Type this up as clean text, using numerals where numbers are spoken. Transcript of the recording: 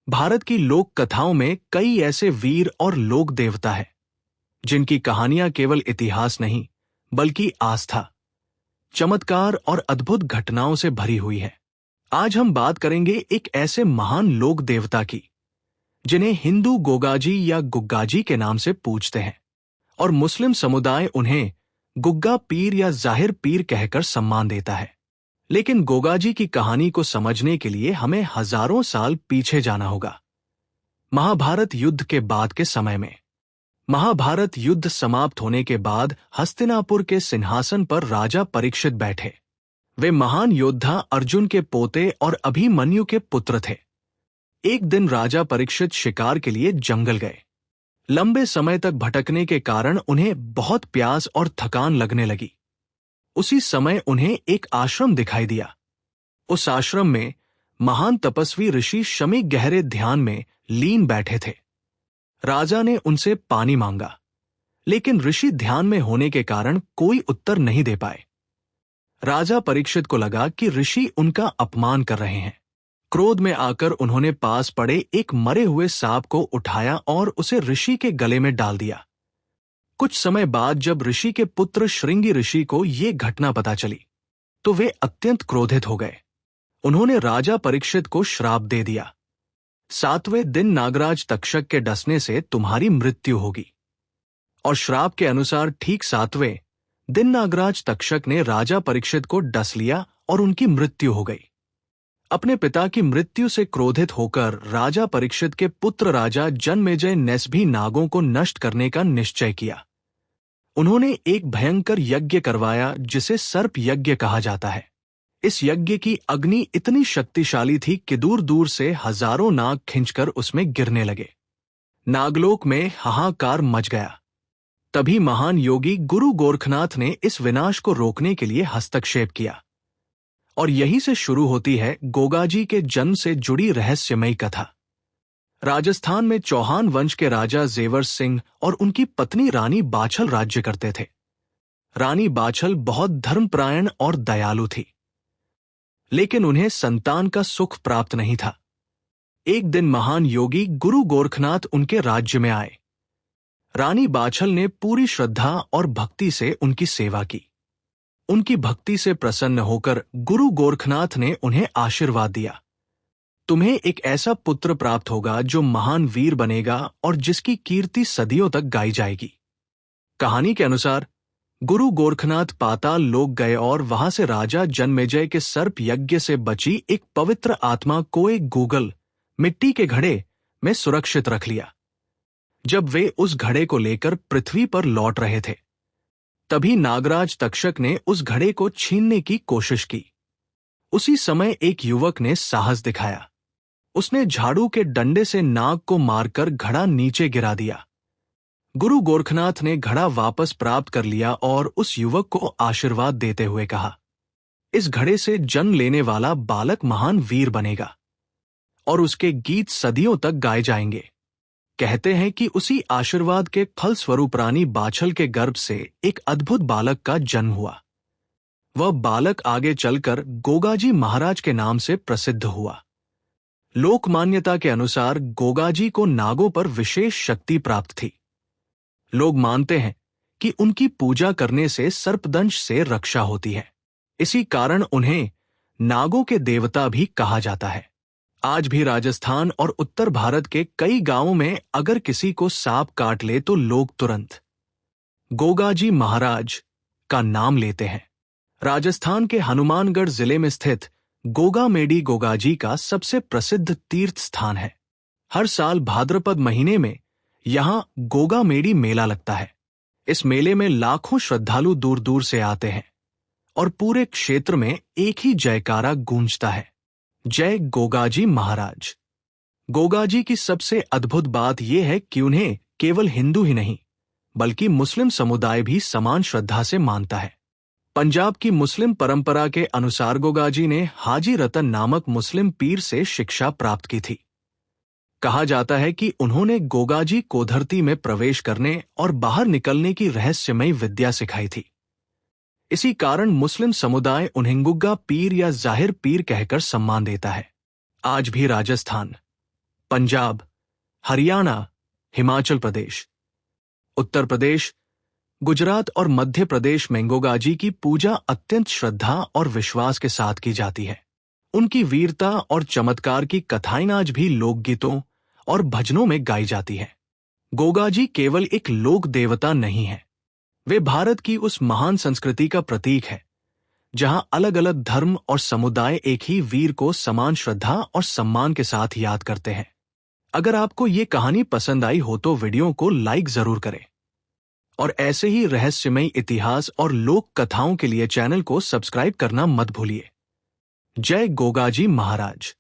भारत की लोक कथाओं में कई ऐसे वीर और लोक देवता हैं, जिनकी कहानियां केवल इतिहास नहीं, बल्कि आस्था, चमत्कार और अद्भुत घटनाओं से भरी हुई है। आज हम बात करेंगे एक ऐसे महान लोक देवता की, जिन्हें हिंदू गोगाजी या गुग्गाजी के नाम से पूजते हैं और मुस्लिम समुदाय उन्हें गुग्गा पीर या जाहिर पीर कहकर सम्मान देता है। लेकिन गोगाजी की कहानी को समझने के लिए हमें हजारों साल पीछे जाना होगा। महाभारत युद्ध के बाद के समय में, महाभारत युद्ध समाप्त होने के बाद हस्तिनापुर के सिंहासन पर राजा परीक्षित बैठे। वे महान योद्धा अर्जुन के पोते और अभिमन्यु के पुत्र थे। एक दिन राजा परीक्षित शिकार के लिए जंगल गए। लंबे समय तक भटकने के कारण उन्हें बहुत प्यास और थकान लगने लगी। उसी समय उन्हें एक आश्रम दिखाई दिया। उस आश्रम में महान तपस्वी ऋषि शमी गहरे ध्यान में लीन बैठे थे। राजा ने उनसे पानी मांगा, लेकिन ऋषि ध्यान में होने के कारण कोई उत्तर नहीं दे पाए। राजा परीक्षित को लगा कि ऋषि उनका अपमान कर रहे हैं। क्रोध में आकर उन्होंने पास पड़े एक मरे हुए सांप को उठाया और उसे ऋषि के गले में डाल दिया। कुछ समय बाद जब ऋषि के पुत्र श्रृंगी ऋषि को यह घटना पता चली, तो वे अत्यंत क्रोधित हो गए। उन्होंने राजा परीक्षित को श्राप दे दिया, 7वें दिन नागराज तक्षक के डसने से तुम्हारी मृत्यु होगी। और श्राप के अनुसार ठीक 7वें दिन नागराज तक्षक ने राजा परीक्षित को डस लिया और उनकी मृत्यु हो गई। अपने पिता की मृत्यु से क्रोधित होकर राजा परीक्षित के पुत्र राजा जनमेजय ने भी नागों को नष्ट करने का निश्चय किया। उन्होंने एक भयंकर यज्ञ करवाया जिसे सर्प यज्ञ कहा जाता है। इस यज्ञ की अग्नि इतनी शक्तिशाली थी कि दूर दूर से हजारों नाग खिंचकर उसमें गिरने लगे। नागलोक में हाहाकार मच गया। तभी महान योगी गुरु गोरखनाथ ने इस विनाश को रोकने के लिए हस्तक्षेप किया। और यहीं से शुरू होती है गोगाजी के जन्म से जुड़ी रहस्यमयी कथा। राजस्थान में चौहान वंश के राजा जेवर सिंह और उनकी पत्नी रानी बाछल राज्य करते थे। रानी बाछल बहुत धर्मपरायण और दयालु थी, लेकिन उन्हें संतान का सुख प्राप्त नहीं था। एक दिन महान योगी गुरु गोरखनाथ उनके राज्य में आए। रानी बाछल ने पूरी श्रद्धा और भक्ति से उनकी सेवा की। उनकी भक्ति से प्रसन्न होकर गुरु गोरखनाथ ने उन्हें आशीर्वाद दिया, तुम्हें एक ऐसा पुत्र प्राप्त होगा जो महान वीर बनेगा और जिसकी कीर्ति सदियों तक गाई जाएगी। कहानी के अनुसार गुरु गोरखनाथ पाताल लोक गए और वहां से राजा जनमेजय के सर्प यज्ञ से बची एक पवित्र आत्मा को एक गूगल मिट्टी के घड़े में सुरक्षित रख लिया। जब वे उस घड़े को लेकर पृथ्वी पर लौट रहे थे, तभी नागराज तक्षक ने उस घड़े को छीनने की कोशिश की। उसी समय एक युवक ने साहस दिखाया। उसने झाड़ू के डंडे से नाग को मारकर घड़ा नीचे गिरा दिया। गुरु गोरखनाथ ने घड़ा वापस प्राप्त कर लिया और उस युवक को आशीर्वाद देते हुए कहा, इस घड़े से जन्म लेने वाला बालक महान वीर बनेगा और उसके गीत सदियों तक गाए जाएंगे। कहते हैं कि उसी आशीर्वाद के फलस्वरूप रानी बाछल के गर्भ से एक अद्भुत बालक का जन्म हुआ। वह बालक आगे चलकर गोगाजी महाराज के नाम से प्रसिद्ध हुआ। लोक मान्यता के अनुसार गोगाजी को नागों पर विशेष शक्ति प्राप्त थी। लोग मानते हैं कि उनकी पूजा करने से सर्पदंश से रक्षा होती है। इसी कारण उन्हें नागों के देवता भी कहा जाता है। आज भी राजस्थान और उत्तर भारत के कई गांवों में अगर किसी को सांप काट ले तो लोग तुरंत गोगाजी महाराज का नाम लेते हैं। राजस्थान के हनुमानगढ़ जिले में स्थित गोगामेडी गोगाजी का सबसे प्रसिद्ध तीर्थ स्थान है। हर साल भाद्रपद महीने में यहां गोगामेडी मेला लगता है। इस मेले में लाखों श्रद्धालु दूर दूर से आते हैं और पूरे क्षेत्र में एक ही जयकारा गूंजता है, जय गोगाजी महाराज। गोगाजी की सबसे अद्भुत बात यह है कि उन्हें केवल हिंदू ही नहीं, बल्कि मुस्लिम समुदाय भी समान श्रद्धा से मानता है। पंजाब की मुस्लिम परंपरा के अनुसार गोगाजी ने हाजी रतन नामक मुस्लिम पीर से शिक्षा प्राप्त की थी। कहा जाता है कि उन्होंने गोगाजी को धरती में प्रवेश करने और बाहर निकलने की रहस्यमयी विद्या सिखाई थी। इसी कारण मुस्लिम समुदाय उन्हें गुग्गा पीर या जाहिर पीर कहकर सम्मान देता है। आज भी राजस्थान, पंजाब, हरियाणा, हिमाचल प्रदेश, उत्तर प्रदेश, गुजरात और मध्य प्रदेश में गोगाजी की पूजा अत्यंत श्रद्धा और विश्वास के साथ की जाती है। उनकी वीरता और चमत्कार की कथाएं आज भी लोकगीतों और भजनों में गाई जाती है। गोगाजी केवल एक लोक देवता नहीं है, वे भारत की उस महान संस्कृति का प्रतीक है जहां अलग अलग धर्म और समुदाय एक ही वीर को समान श्रद्धा और सम्मान के साथ याद करते हैं। अगर आपको ये कहानी पसंद आई हो तो वीडियो को लाइक जरूर करें और ऐसे ही रहस्यमय इतिहास और लोक कथाओं के लिए चैनल को सब्सक्राइब करना मत भूलिए। जय गोगाजी महाराज।